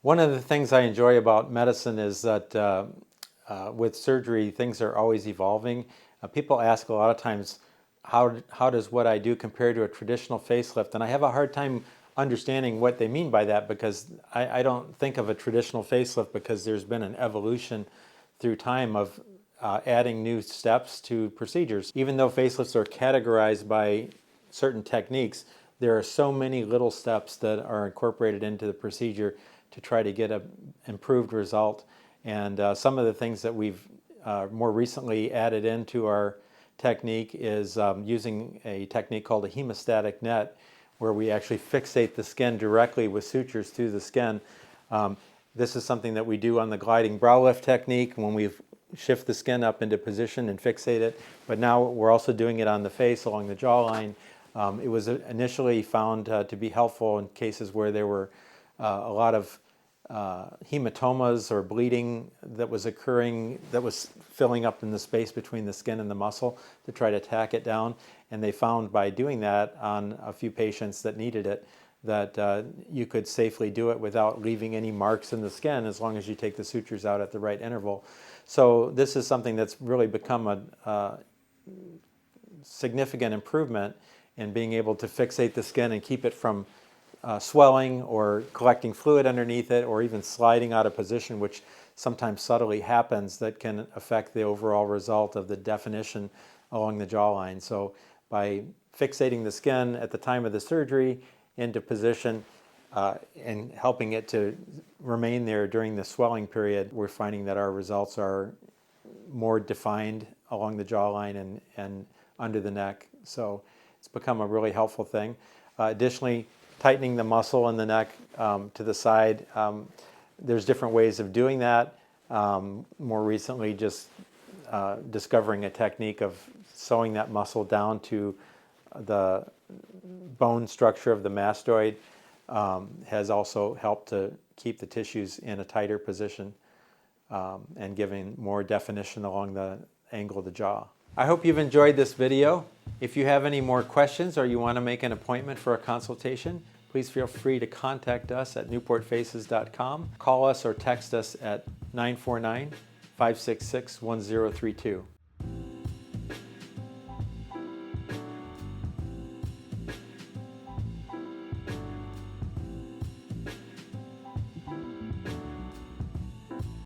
One of the things I enjoy about medicine is that with surgery, things are always evolving. People ask a lot of times, how does what I do compare to a traditional facelift? And I have a hard time understanding what they mean by that, because I don't think of a traditional facelift because there's been an evolution through time of adding new steps to procedures. Even though facelifts are categorized by certain techniques, there are so many little steps that are incorporated into the procedure to try to get an improved result. And some of the things that we've more recently added into our technique is using a technique called a hemostatic net, where we actually fixate the skin directly with sutures through the skin. This is something that we do on the gliding brow lift technique when we shift the skin up into position and fixate it. But now we're also doing it on the face along the jawline. It was initially found to be helpful in cases where there were a lot of hematomas or bleeding that was occurring, that was filling up in the space between the skin and the muscle, to try to tack it down. And they found by doing that on a few patients that needed it, that you could safely do it without leaving any marks in the skin, as long as you take the sutures out at the right interval. So this is something that's really become a significant improvement in being able to fixate the skin and keep it from swelling or collecting fluid underneath it, or even sliding out of position, which sometimes subtly happens, that can affect the overall result of the definition along the jawline. So by fixating the skin at the time of the surgery into position and helping it to remain there during the swelling period, we're finding that our results are more defined along the jawline and under the neck. So it's become a really helpful thing. Additionally, tightening the muscle in the neck to the side. There's different ways of doing that. More recently, just discovering a technique of sewing that muscle down to the bone structure of the mastoid has also helped to keep the tissues in a tighter position and giving more definition along the angle of the jaw. I hope you've enjoyed this video. If you have any more questions or you want to make an appointment for a consultation, please feel free to contact us at newportfaces.com. Call us or text us at 949-566-1032.